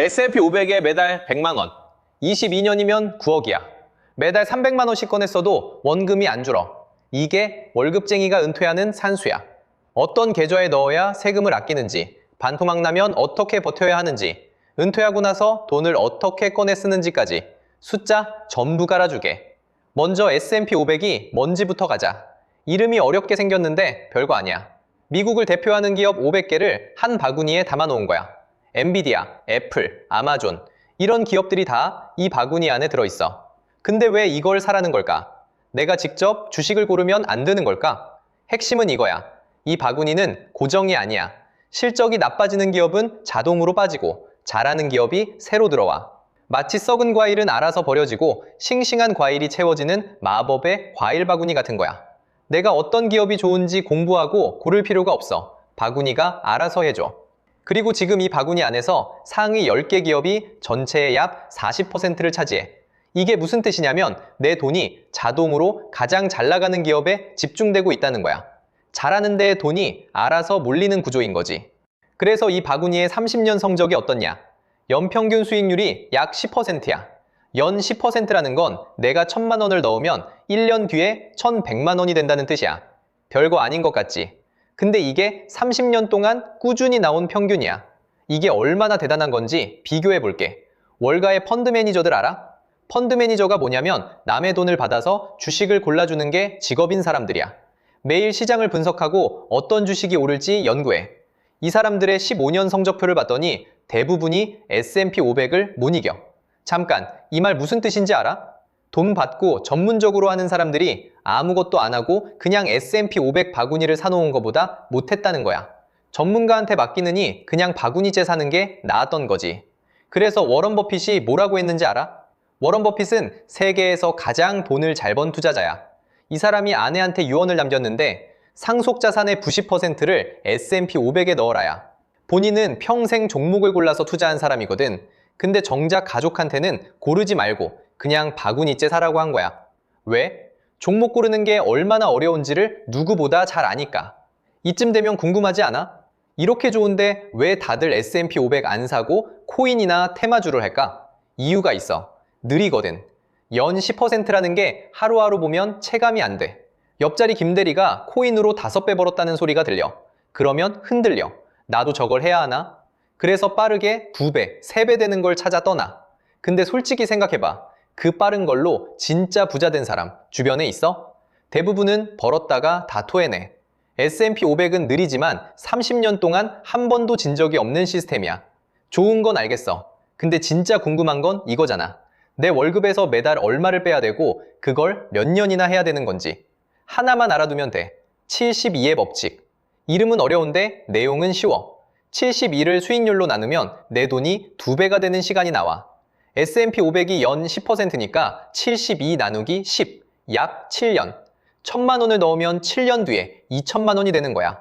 S&P 500에 매달 100만 원, 22년이면 9억이야. 매달 300만 원씩 꺼냈어도 원금이 안 줄어. 이게 월급쟁이가 은퇴하는 산수야. 어떤 계좌에 넣어야 세금을 아끼는지, 반토막 나면 어떻게 버텨야 하는지, 은퇴하고 나서 돈을 어떻게 꺼내 쓰는지까지 숫자 전부 깔아주게. 먼저 S&P 500이 뭔지부터 가자. 이름이 어렵게 생겼는데 별거 아니야. 미국을 대표하는 기업 500개를 한 바구니에 담아놓은 거야. 엔비디아, 애플, 아마존 이런 기업들이 다 이 바구니 안에 들어있어. 근데 왜 이걸 사라는 걸까? 내가 직접 주식을 고르면 안 되는 걸까? 핵심은 이거야. 이 바구니는 고정이 아니야. 실적이 나빠지는 기업은 자동으로 빠지고 잘하는 기업이 새로 들어와. 마치 썩은 과일은 알아서 버려지고 싱싱한 과일이 채워지는 마법의 과일 바구니 같은 거야. 내가 어떤 기업이 좋은지 공부하고 고를 필요가 없어. 바구니가 알아서 해줘. 그리고 지금 이 바구니 안에서 상위 10개 기업이 전체의 약 40%를 차지해. 이게 무슨 뜻이냐면 내 돈이 자동으로 가장 잘 나가는 기업에 집중되고 있다는 거야. 잘하는 데에 돈이 알아서 몰리는 구조인 거지. 그래서 이 바구니의 30년 성적이 어떻냐? 연평균 수익률이 약 10%야. 연 10%라는 건 내가 1,000만 원을 넣으면 1년 뒤에 1,100만 원이 된다는 뜻이야. 별거 아닌 것 같지? 근데 이게 30년 동안 꾸준히 나온 평균이야. 이게 얼마나 대단한 건지 비교해 볼게. 월가의 펀드 매니저들 알아? 펀드 매니저가 뭐냐면 남의 돈을 받아서 주식을 골라주는 게 직업인 사람들이야. 매일 시장을 분석하고 어떤 주식이 오를지 연구해. 이 사람들의 15년 성적표를 봤더니 대부분이 S&P 500을 못 이겨. 잠깐, 이 말 무슨 뜻인지 알아? 돈 받고 전문적으로 하는 사람들이 아무것도 안 하고 그냥 S&P 500 바구니를 사놓은 것보다 못했다는 거야. 전문가한테 맡기느니 그냥 바구니째 사는 게 나았던 거지. 그래서 워런 버핏이 뭐라고 했는지 알아? 워런 버핏은 세계에서 가장 돈을 잘 번 투자자야. 이 사람이 아내한테 유언을 남겼는데 상속자산의 90%를 S&P 500에 넣어라야. 본인은 평생 종목을 골라서 투자한 사람이거든. 근데 정작 가족한테는 고르지 말고 그냥 바구니째 사라고 한 거야. 왜? 종목 고르는 게 얼마나 어려운지를 누구보다 잘 아니까. 이쯤 되면 궁금하지 않아? 이렇게 좋은데 왜 다들 S&P 500 안 사고 코인이나 테마주를 할까? 이유가 있어. 느리거든. 연 10%라는 게 하루하루 보면 체감이 안 돼. 옆자리 김대리가 코인으로 5배 벌었다는 소리가 들려. 그러면 흔들려. 나도 저걸 해야 하나? 그래서 빠르게 2배, 3배 되는 걸 찾아 떠나. 근데 솔직히 생각해봐. 그 빠른 걸로 진짜 부자 된 사람 주변에 있어? 대부분은 벌었다가 다 토해내. S&P 500은 느리지만 30년 동안 한 번도 진 적이 없는 시스템이야. 좋은 건 알겠어. 근데 진짜 궁금한 건 이거잖아. 내 월급에서 매달 얼마를 빼야 되고 그걸 몇 년이나 해야 되는 건지. 하나만 알아두면 돼. 72의 법칙. 이름은 어려운데 내용은 쉬워. 72를 수익률로 나누면 내 돈이 2배가 되는 시간이 나와. S&P 500이 연 10%니까 72 나누기 10, 약 7년. 1,000만 원을 넣으면 7년 뒤에 2,000만 원이 되는 거야.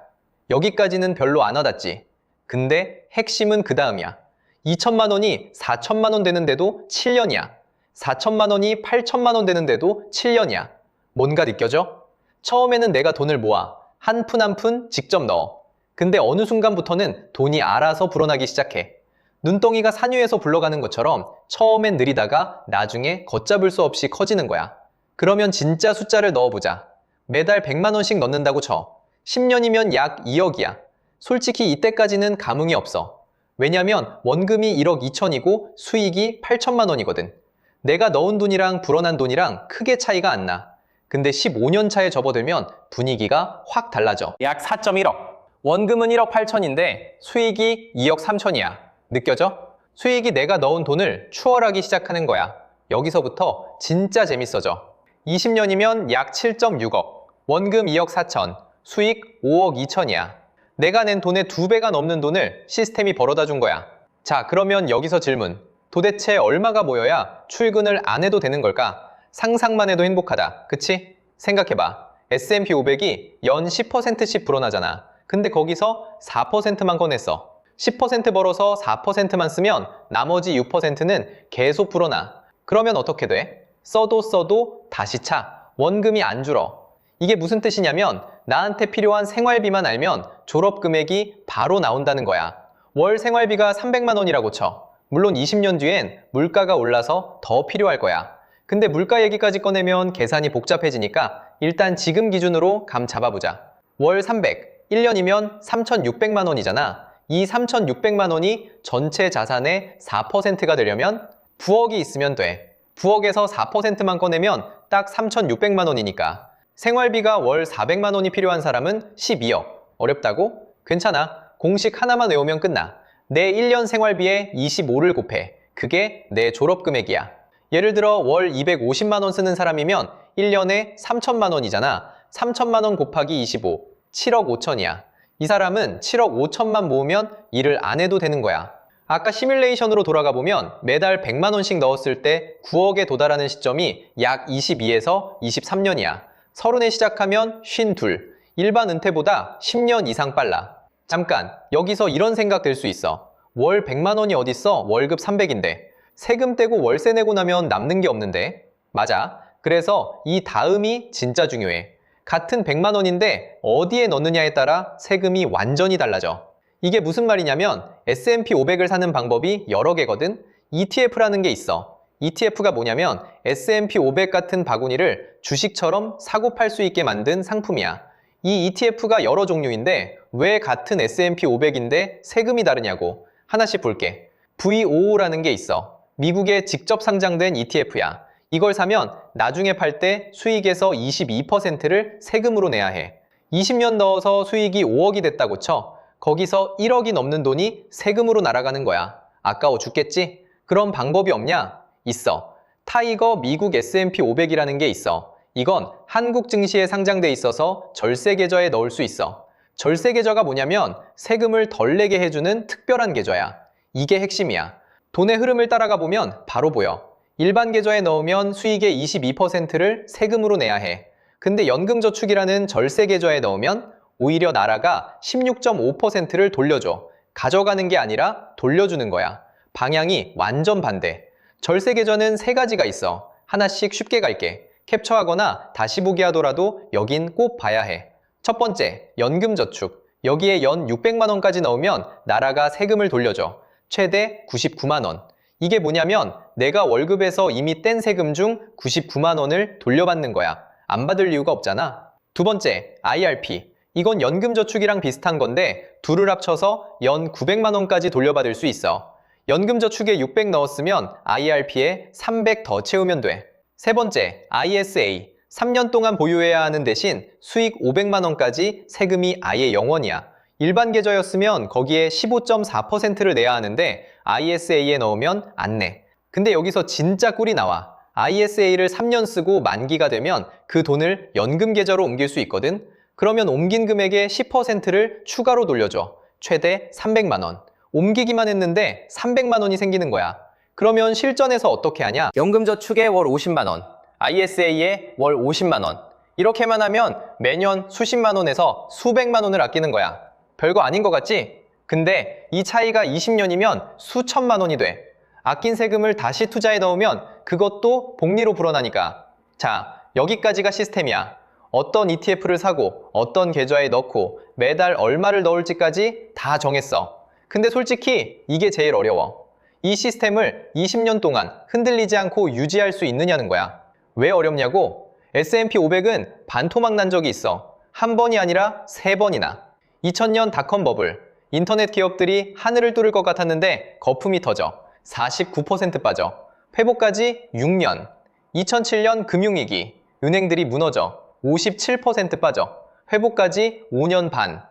여기까지는 별로 안 와닿지. 근데 핵심은 그 다음이야. 2,000만 원이 4,000만 원 되는데도 7년이야. 4,000만 원이 8,000만 원 되는데도 7년이야. 뭔가 느껴져? 처음에는 내가 돈을 모아 한 푼 한 푼 직접 넣어. 근데 어느 순간부터는 돈이 알아서 불어나기 시작해. 눈덩이가 산 위에서 굴러가는 것처럼 처음엔 느리다가 나중에 걷잡을 수 없이 커지는 거야. 그러면 진짜 숫자를 넣어보자. 매달 100만 원씩 넣는다고 쳐. 10년이면 약 2억이야. 솔직히 이때까지는 감흥이 없어. 왜냐면 원금이 1억 2천이고 수익이 8천만 원이거든. 내가 넣은 돈이랑 불어난 돈이랑 크게 차이가 안 나. 근데 15년 차에 접어들면 분위기가 확 달라져. 약 4.1억. 원금은 1억 8천인데 수익이 2억 3천이야. 느껴져? 수익이 내가 넣은 돈을 추월하기 시작하는 거야. 여기서부터 진짜 재밌어져. 20년이면 약 7.6억. 원금 2억 4천. 수익 5억 2천이야. 내가 낸 돈의 2배가 넘는 돈을 시스템이 벌어다 준 거야. 자, 그러면 여기서 질문. 도대체 얼마가 모여야 출근을 안 해도 되는 걸까? 상상만 해도 행복하다. 그치? 생각해봐. S&P 500이 연 10%씩 불어나잖아. 근데 거기서 4%만 꺼냈어. 10% 벌어서 4%만 쓰면 나머지 6%는 계속 불어나. 그러면 어떻게 돼? 써도 다시 차. 원금이 안 줄어. 이게 무슨 뜻이냐면 나한테 필요한 생활비만 알면 졸업 금액이 바로 나온다는 거야. 월 생활비가 300만 원이라고 쳐. 물론 20년 뒤엔 물가가 올라서 더 필요할 거야. 근데 물가 얘기까지 꺼내면 계산이 복잡해지니까 일단 지금 기준으로 감 잡아보자. 월 300, 1년이면 3,600만 원이잖아. 이 3,600만 원이 전체 자산의 4%가 되려면 부억이 있으면 돼. 부억에서 4%만 꺼내면 딱 3,600만 원이니까. 생활비가 월 400만 원이 필요한 사람은 12억. 어렵다고? 괜찮아. 공식 하나만 외우면 끝나. 내 1년 생활비에 25를 곱해. 그게 내 졸업 금액이야. 예를 들어 월 250만 원 쓰는 사람이면 1년에 3천만 원이잖아. 3천만 원 곱하기 25, 7억 5천이야. 이 사람은 7억 5천만 모으면 일을 안 해도 되는 거야. 아까 시뮬레이션으로 돌아가 보면 매달 100만 원씩 넣었을 때 9억에 도달하는 시점이 약 22에서 23년이야. 30에 시작하면 52, 일반 은퇴보다 10년 이상 빨라. 잠깐, 여기서 이런 생각 들 수 있어. 월 100만 원이 어딨어? 월급 300인데. 세금 떼고 월세 내고 나면 남는 게 없는데. 맞아. 그래서 이 다음이 진짜 중요해. 같은 100만 원인데 어디에 넣느냐에 따라 세금이 완전히 달라져. 이게 무슨 말이냐면 S&P 500을 사는 방법이 여러 개거든. ETF라는 게 있어. ETF가 뭐냐면 S&P 500 같은 바구니를 주식처럼 사고 팔 수 있게 만든 상품이야. 이 ETF가 여러 종류인데 왜 같은 S&P 500인데 세금이 다르냐고. 하나씩 볼게. VOO라는 게 있어. 미국에 직접 상장된 ETF야. 이걸 사면 나중에 팔 때 수익에서 22%를 세금으로 내야 해. 20년 넣어서 수익이 5억이 됐다고 쳐. 거기서 1억이 넘는 돈이 세금으로 날아가는 거야. 아까워 죽겠지? 그럼 방법이 없냐? 있어. 타이거 미국 S&P 500이라는 게 있어. 이건 한국 증시에 상장돼 있어서 절세 계좌에 넣을 수 있어. 절세 계좌가 뭐냐면 세금을 덜 내게 해주는 특별한 계좌야. 이게 핵심이야. 돈의 흐름을 따라가 보면 바로 보여. 일반 계좌에 넣으면 수익의 22%를 세금으로 내야 해. 근데 연금저축이라는 절세 계좌에 넣으면 오히려 나라가 16.5%를 돌려줘. 가져가는 게 아니라 돌려주는 거야. 방향이 완전 반대. 절세 계좌는 세 가지가 있어. 하나씩 쉽게 갈게. 캡처하거나 다시 보기 하더라도 여긴 꼭 봐야 해. 첫 번째, 연금저축. 여기에 연 600만 원까지 넣으면 나라가 세금을 돌려줘. 최대 99만 원. 이게 뭐냐면 내가 월급에서 이미 뗀 세금 중 99만 원을 돌려받는 거야. 안 받을 이유가 없잖아. 두 번째, IRP. 이건 연금저축이랑 비슷한 건데 둘을 합쳐서 연 900만 원까지 돌려받을 수 있어. 연금저축에 600 넣었으면 IRP에 300 더 채우면 돼. 세 번째, ISA. 3년 동안 보유해야 하는 대신 수익 500만 원까지 세금이 아예 0원이야. 일반 계좌였으면 거기에 15.4%를 내야 하는데 ISA에 넣으면 안 내. 근데 여기서 진짜 꿀이 나와. ISA를 3년 쓰고 만기가 되면 그 돈을 연금 계좌로 옮길 수 있거든. 그러면 옮긴 금액의 10%를 추가로 돌려줘. 최대 300만 원. 옮기기만 했는데 300만 원이 생기는 거야. 그러면 실전에서 어떻게 하냐? 연금저축에 월 50만 원, ISA에 월 50만 원. 이렇게만 하면 매년 수십만 원에서 수백만 원을 아끼는 거야. 별거 아닌 것 같지? 근데 이 차이가 20년이면 수천만 원이 돼. 아낀 세금을 다시 투자에 넣으면 그것도 복리로 불어나니까. 자, 여기까지가 시스템이야. 어떤 ETF를 사고 어떤 계좌에 넣고 매달 얼마를 넣을지까지 다 정했어. 근데 솔직히 이게 제일 어려워. 이 시스템을 20년 동안 흔들리지 않고 유지할 수 있느냐는 거야. 왜 어렵냐고? S&P 500은 반토막 난 적이 있어. 한 번이 아니라 세 번이나. 2000년 닷컴 버블. 인터넷 기업들이 하늘을 뚫을 것 같았는데 거품이 터져. 49% 빠져. 회복까지 6년. 2007년 금융위기. 은행들이 무너져. 57% 빠져. 회복까지 5년 반.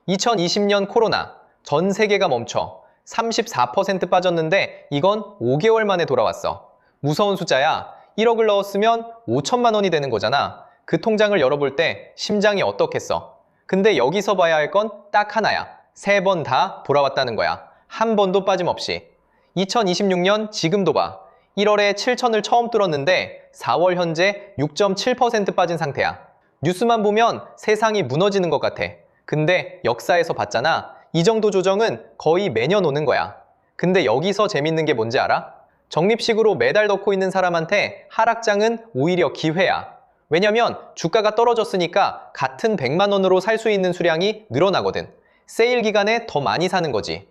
2020년 코로나. 전 세계가 멈춰. 34% 빠졌는데 이건 5개월 만에 돌아왔어. 무서운 숫자야. 1억을 넣었으면 5천만 원이 되는 거잖아. 그 통장을 열어볼 때 심장이 어떻겠어. 근데 여기서 봐야 할 건 딱 하나야. 세 번 다 돌아왔다는 거야. 한 번도 빠짐없이. 2026년 지금도 봐. 1월에 7천을 처음 뚫었는데 4월 현재 6.7% 빠진 상태야. 뉴스만 보면 세상이 무너지는 것 같아. 근데 역사에서 봤잖아. 이 정도 조정은 거의 매년 오는 거야. 근데 여기서 재밌는 게 뭔지 알아? 적립식으로 매달 넣고 있는 사람한테 하락장은 오히려 기회야. 왜냐면 주가가 떨어졌으니까 같은 100만 원으로 살 수 있는 수량이 늘어나거든. 세일 기간에 더 많이 사는 거지.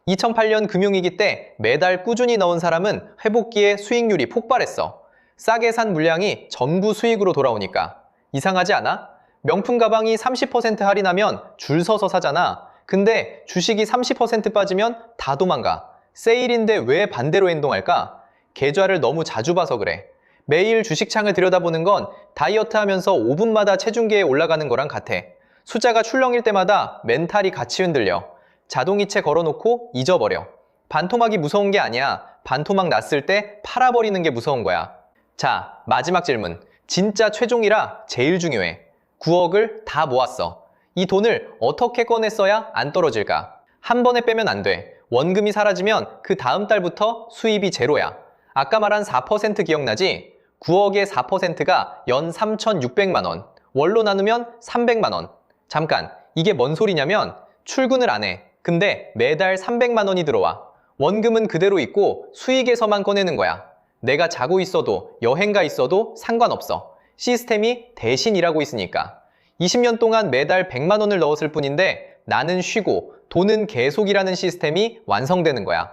2008년 금융위기 때 매달 꾸준히 넣은 사람은 회복기에 수익률이 폭발했어. 싸게 산 물량이 전부 수익으로 돌아오니까. 이상하지 않아? 명품 가방이 30% 할인하면 줄 서서 사잖아. 근데 주식이 30% 빠지면 다 도망가. 세일인데 왜 반대로 행동할까? 계좌를 너무 자주 봐서 그래. 매일 주식창을 들여다보는 건 다이어트 하면서 5분마다 체중계에 올라가는 거랑 같아. 숫자가 출렁일 때마다 멘탈이 같이 흔들려. 자동이체 걸어놓고 잊어버려. 반토막이 무서운 게 아니야. 반토막 났을 때 팔아버리는 게 무서운 거야. 자, 마지막 질문. 진짜 최종이라 제일 중요해. 9억을 다 모았어. 이 돈을 어떻게 꺼냈어야 안 떨어질까? 한 번에 빼면 안 돼. 원금이 사라지면 그 다음 달부터 수입이 제로야. 아까 말한 4% 기억나지? 9억의 4%가 연 3,600만 원. 월로 나누면 300만 원. 잠깐, 이게 뭔 소리냐면 출근을 안 해. 근데 매달 300만 원이 들어와. 원금은 그대로 있고 수익에서만 꺼내는 거야. 내가 자고 있어도 여행 가 있어도 상관없어. 시스템이 대신 일하고 있으니까. 20년 동안 매달 100만 원을 넣었을 뿐인데 나는 쉬고 돈은 계속 일하는 시스템이 완성되는 거야.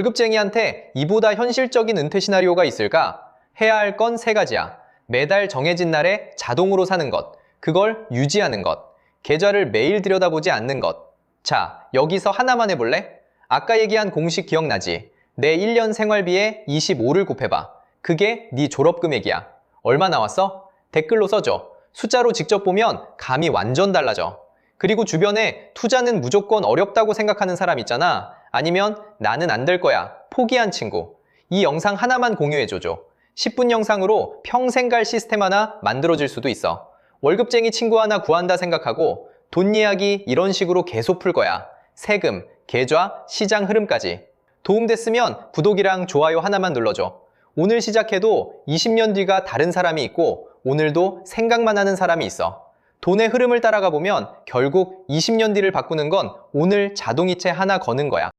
월급쟁이한테 이보다 현실적인 은퇴 시나리오가 있을까? 해야 할 건 3가지야. 매달 정해진 날에 자동으로 사는 것. 그걸 유지하는 것. 계좌를 매일 들여다보지 않는 것. 자, 여기서 하나만 해볼래? 아까 얘기한 공식 기억나지? 내 1년 생활비에 25를 곱해봐. 그게 네 졸업 금액이야. 얼마 나왔어? 댓글로 써줘. 숫자로 직접 보면 감이 완전 달라져. 그리고 주변에 투자는 무조건 어렵다고 생각하는 사람 있잖아. 아니면 나는 안 될 거야. 포기한 친구. 이 영상 하나만 공유해줘줘. 10분 영상으로 평생 갈 시스템 하나 만들어질 수도 있어. 월급쟁이 친구 하나 구한다 생각하고 돈 이야기 이런 식으로 계속 풀 거야. 세금, 계좌, 시장 흐름까지. 도움됐으면 구독이랑 좋아요 하나만 눌러줘. 오늘 시작해도 20년 뒤가 다른 사람이 있고 오늘도 생각만 하는 사람이 있어. 돈의 흐름을 따라가 보면 결국 20년 뒤를 바꾸는 건 오늘 자동이체 하나 거는 거야.